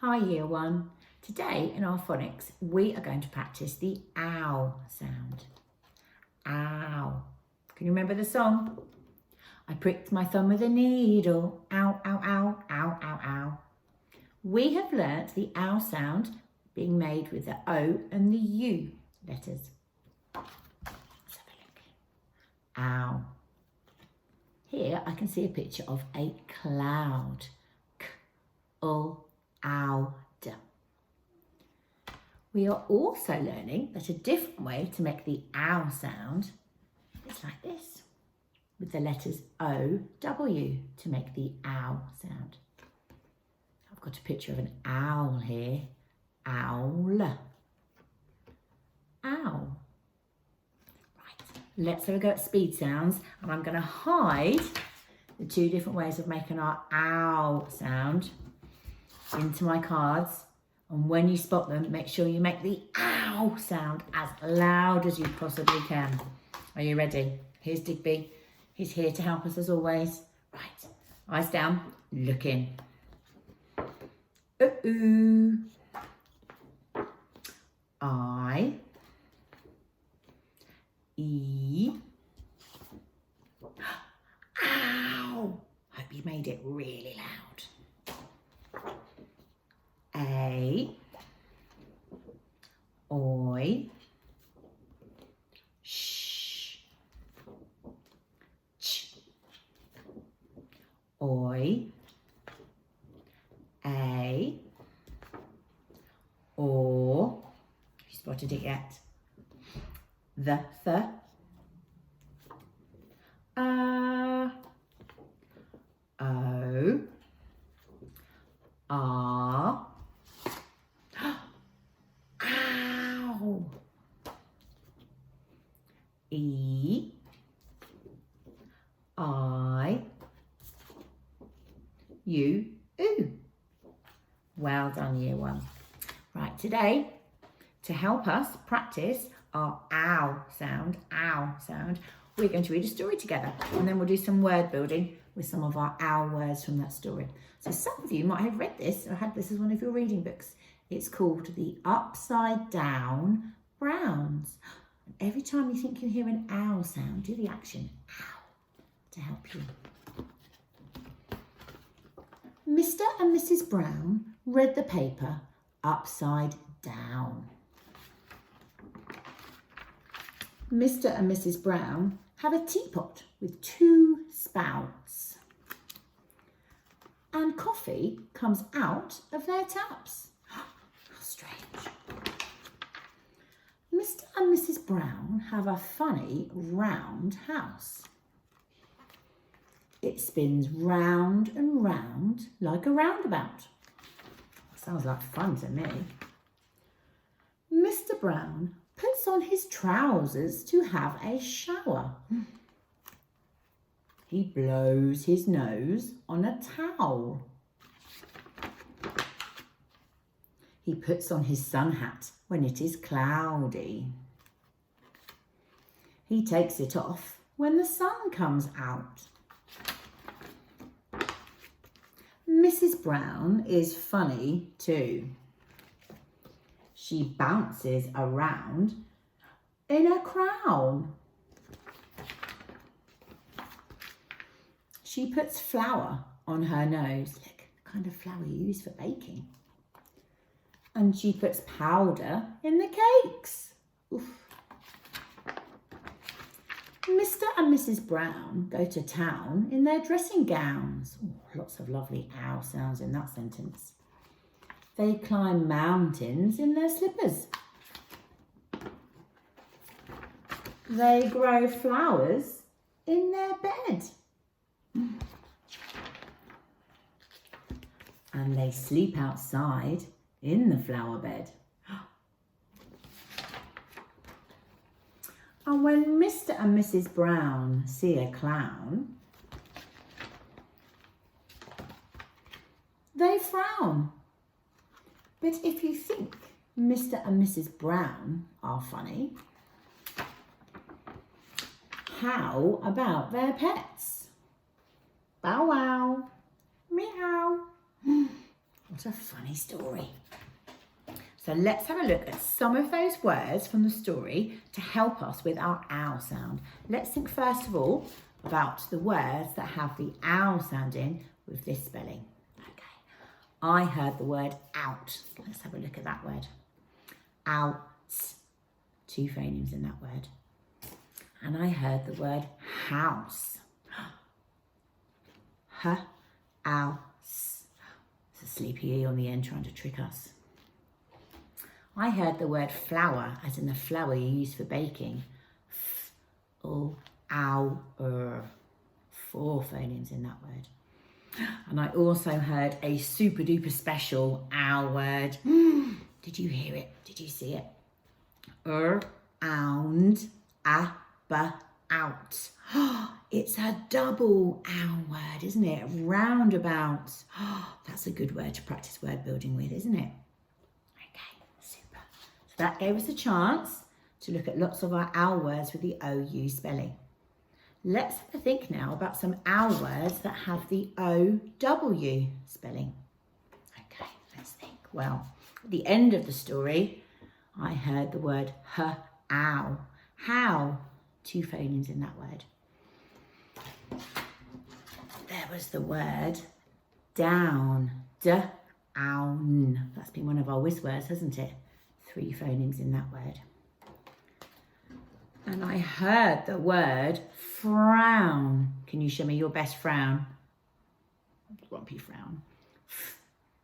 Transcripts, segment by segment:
Hi Year 1. Today in our phonics we are going to practice the ow sound. Ow. Can you remember the song? I pricked my thumb with a needle. Ow, ow, ow, ow, ow, ow. We have learnt the ow sound being made with the O and the U letters. Let's have a look. Ow. Here I can see a picture of a cloud. K-u-ow-d. We are also learning that a different way to make the ow sound is like this, with the letters O-W to make the ow sound. I've got a picture of an owl here. Owl. Ow. Right, let's have a go at speed sounds, and I'm going to hide the two different ways of making our ow sound into my cards. And when you spot them, make sure you make the ow sound as loud as you possibly can. Are you ready? Here's Digby. He's here to help us as always. Right, eyes down, looking. Uh-oh. I. E. Ow! Hope you made it really loud. A. Oi. Sh. Ch. Oi. A. Or. You spotted it yet? The. O. R. Ow. E. I. U. Ooh. Well done, Year 1. Right, today, to help us practice our ow sound, we're going to read a story together, and then we'll do some word building with some of our ow words from that story. So some of you might have read this or had this as one of your reading books. It's called The Upside Down Browns. And every time you think you hear an ow sound, do the action ow to help you. Mr. and Mrs. Brown read the paper upside down. Mr. and Mrs. Brown have a teapot with 2 spouts, and coffee comes out of their taps. How strange. Mr. and Mrs. Brown have a funny round house. It spins round and round like a roundabout. Sounds like fun to me. Mr. Brown puts on his trousers to have a shower. He blows his nose on a towel. He puts on his sun hat when it is cloudy. He takes it off when the sun comes out. Mrs. Brown is funny too. She bounces around in a crown. She puts flour on her nose. Look, the kind of flour you use for baking. And she puts powder in the cakes. Oof. Mr. and Mrs. Brown go to town in their dressing gowns. Ooh, lots of lovely ow sounds in that sentence. They climb mountains in their slippers. They grow flowers in their bed. And they sleep outside in the flower bed. And when Mr. and Mrs. Brown see a clown, they frown. But if you think Mr. and Mrs. Brown are funny, how about their pets? Bow wow, meow. What a funny story. So let's have a look at some of those words from the story to help us with our ow sound. Let's think first of all about the words that have the ow sound in with this spelling. Okay, I heard the word out. Let's have a look at that word. Out. 2 phonemes in that word. And I heard the word house. H, ow, s. It's a sleepy E on the end trying to trick us. I heard the word flour, as in the flour you use for baking. F, o, ow, 4 phonemes in that word. And I also heard a super duper special ow word. Did you hear it? Did you see it? Ound, a, b, out. It's a double ow word, isn't it? Roundabout. That's a good word to practice word building with, isn't it? Okay, super. So that gave us a chance to look at lots of our ow words with the OU spelling. Let's have a think now about some ow words that have the OW spelling. Okay, let's think. Well, at the end of the story, I heard the word ow. How? 2 phonemes in that word. There was the word down. D-own. That's been one of our whiz words, hasn't it? 3 phonemes in that word. And I heard the word frown. Can you show me your best frown? Grumpy frown.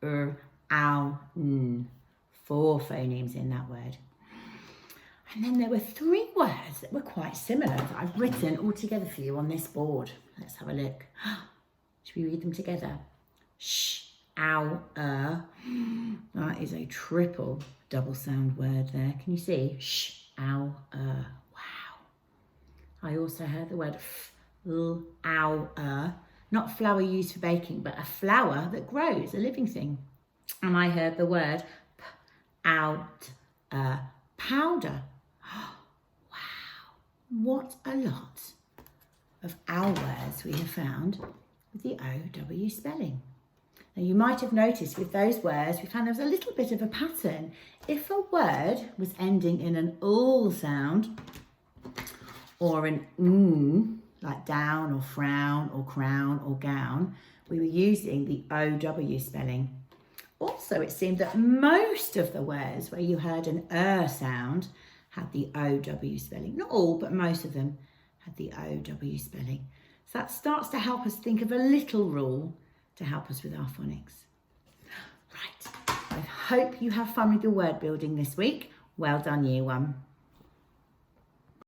F-ow-n. 4 phonemes in that word. And then there were 3 words that were quite similar that I've written all together for you on this board. Let's have a look. Should we read them together? Sh, ow, That is a triple double sound word there. Can you see? Sh, ow, Wow. I also heard the word f, l, ow, Not flour used for baking, but a flower that grows, a living thing. And I heard the word out, powder. Wow, what a lot of ow words we have found with the OW spelling. Now you might have noticed with those words we found there was a little bit of a pattern. If a word was ending in an ul sound or an n, like down or frown or crown or gown, we were using the OW spelling. Also, it seemed that most of the words where you heard an sound had the OW spelling. Not all, but most of them had the OW spelling. So that starts to help us think of a little rule to help us with our phonics. Right, I hope you have fun with your word building this week. Well done, Year 1.